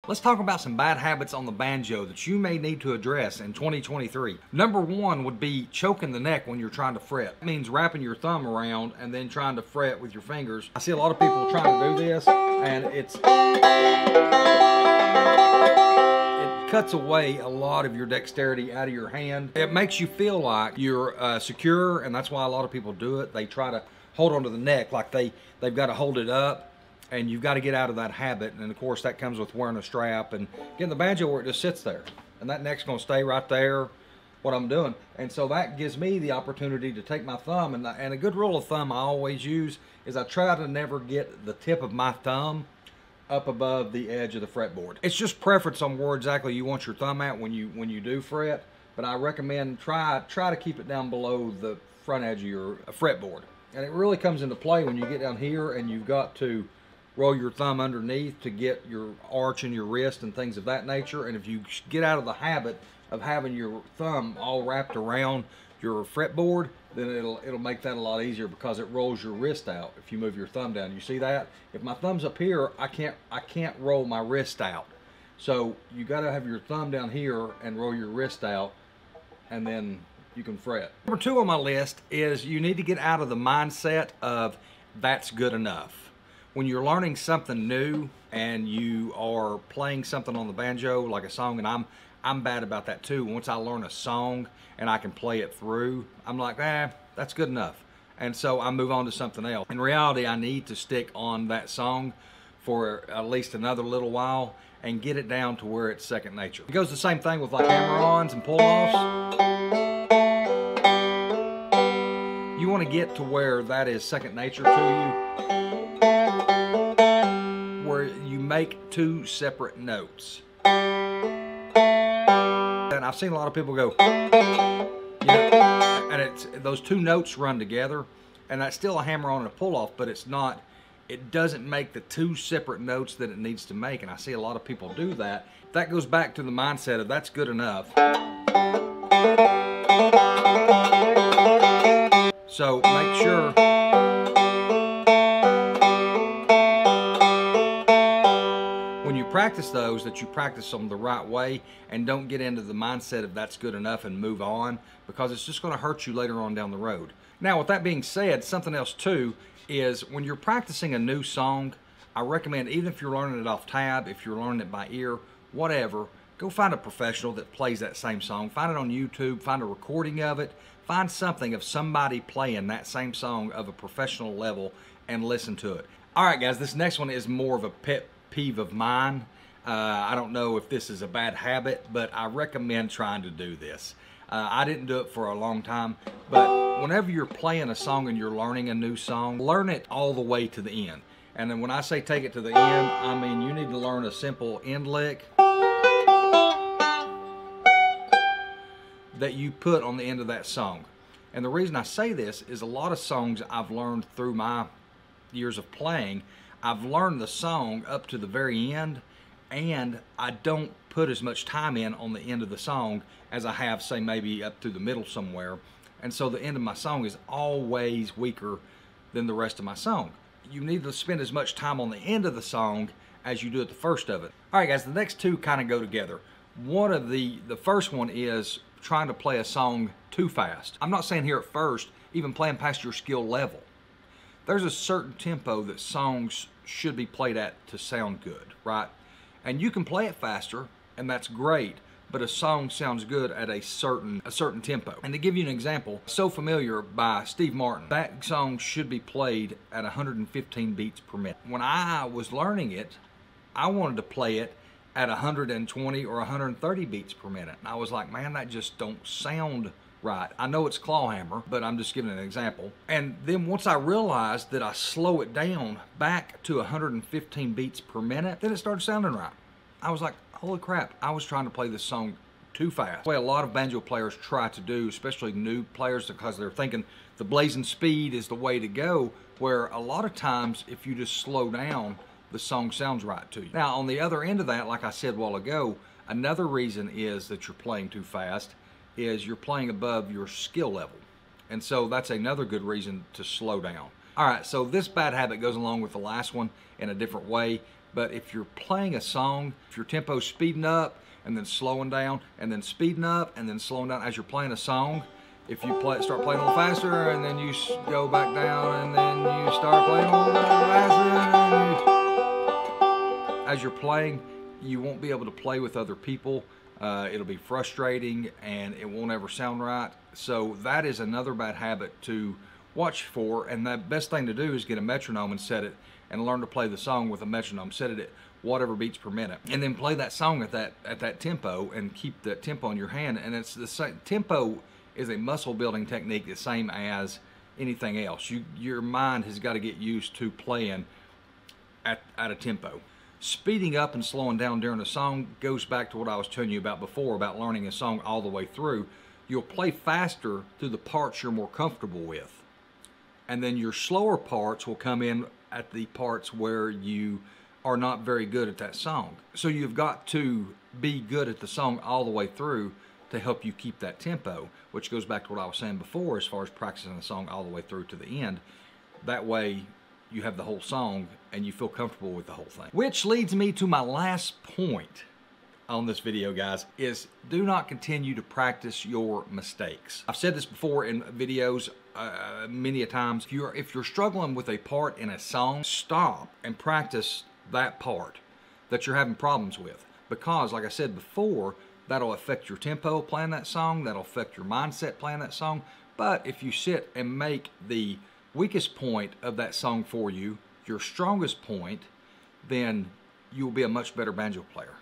Let's talk about some bad habits on the banjo that you may need to address in 2023. Number one would be choking the neck when you're trying to fret. It means wrapping your thumb around and then trying to fret with your fingers. I see a lot of people trying to do this, and it cuts away a lot of your dexterity out of your hand. It makes you feel like you're secure, and that's why a lot of people do it. They try to hold onto the neck like they've got to hold it up. And you've got to get out of that habit, and of course that comes with wearing a strap and getting the banjo where it just sits there, and that neck's going to stay right there, what I'm doing. And so that gives me the opportunity to take my thumb, and a good rule of thumb I always use is I try to never get the tip of my thumb up above the edge of the fretboard. It's just preference on where exactly you want your thumb at when you do fret, but I recommend try to keep it down below the front edge of your fretboard. And it really comes into play when you get down here and you've got to roll your thumb underneath to get your arch in your wrist and things of that nature. And if you get out of the habit of having your thumb all wrapped around your fretboard, then it'll make that a lot easier because it rolls your wrist out if you move your thumb down. You see that? If my thumb's up here, I can't roll my wrist out. So you got to have your thumb down here and roll your wrist out, and then you can fret. Number two on my list is you need to get out of the mindset of that's good enough. When you're learning something new and you are playing something on the banjo, like a song, and I'm bad about that too. Once I learn a song and I can play it through, I'm like, that's good enough. And so I move on to something else. In reality, I need to stick on that song for at least another little while and get it down to where it's second nature. It goes the same thing with like hammer-ons and pull-offs. You want to get to where that is second nature to you, where you make two separate notes. And I've seen a lot of people go, and those two notes run together, and that's still a hammer-on and a pull-off, but it doesn't make the two separate notes that it needs to make, and I see a lot of people do that. That goes back to the mindset of that's good enough. So make sure when you practice those that you practice them the right way and don't get into the mindset of that's good enough and move on, because it's just going to hurt you later on down the road. Now, with that being said, something else too is when you're practicing a new song, I recommend, even if you're learning it off tab, if you're learning it by ear, whatever, go find a professional that plays that same song. Find it on YouTube, find a recording of it, find something of somebody playing that same song of a professional level and listen to it. All right, guys, this next one is more of a pet peeve of mine. I don't know if this is a bad habit, but I recommend trying to do this. I didn't do it for a long time, but whenever you're playing a song and you're learning a new song, learn it all the way to the end. And then when I say take it to the end, I mean you need to learn a simple end lick that you put on the end of that song. And the reason I say this is a lot of songs I've learned through my years of playing, I've learned the song up to the very end, and I don't put as much time in on the end of the song as I have, say, maybe up to the middle somewhere. And so the end of my song is always weaker than the rest of my song. You need to spend as much time on the end of the song as you do at the first of it. All right, guys, the next two kind of go together. One of the first one is trying to play a song too fast. I'm not saying here at first, even playing past your skill level. There's a certain tempo that songs should be played at to sound good, right? And you can play it faster, and that's great, but a song sounds good at a certain tempo. And to give you an example, So Familiar by Steve Martin, that song should be played at 115 beats per minute. When I was learning it, I wanted to play it at 120 or 130 beats per minute. And I was like, man, that just don't sound right. I know it's clawhammer, but I'm just giving an example. And then once I realized that I slow it down back to 115 beats per minute, then it started sounding right. I was like, holy crap, I was trying to play this song too fast. The way a lot of banjo players try to do, especially new players, because they're thinking the blazing speed is the way to go, where a lot of times if you just slow down, the song sounds right to you. Now, on the other end of that, like I said a while ago, another reason is that you're playing too fast is you're playing above your skill level. And so that's another good reason to slow down. All right, so this bad habit goes along with the last one in a different way, But if you're playing a song, if your tempo's speeding up and then slowing down and then speeding up and then slowing down as you're playing a song, if you start playing a little faster and then you go back down and then you start playing a little bit faster, as you're playing, you won't be able to play with other people. It'll be frustrating and it won't ever sound right. So that is another bad habit to watch for, and the best thing to do is get a metronome and set it and learn to play the song with a metronome. Set it at whatever beats per minute, and then play that song at that tempo and keep that tempo in your hand. And it's the same. Tempo is a muscle building technique, the same as anything else. Your mind has got to get used to playing at a tempo. Speeding up and slowing down during a song goes back to what I was telling you about before, about learning a song all the way through. You'll play faster through the parts you're more comfortable with, and then your slower parts will come in at the parts where you are not very good at that song. So you've got to be good at the song all the way through to help you keep that tempo, which goes back to what I was saying before as far as practicing the song all the way through to the end. That way you have the whole song and you feel comfortable with the whole thing. Which leads me to my last point on this video, guys, is do not continue to practice your mistakes. I've said this before in videos many a times. If you're struggling with a part in a song, stop and practice that part that you're having problems with, because like I said before, that'll affect your tempo playing that song, that'll affect your mindset playing that song. But if you sit and make the weakest point of that song for you your strongest point, then you'll be a much better banjo player.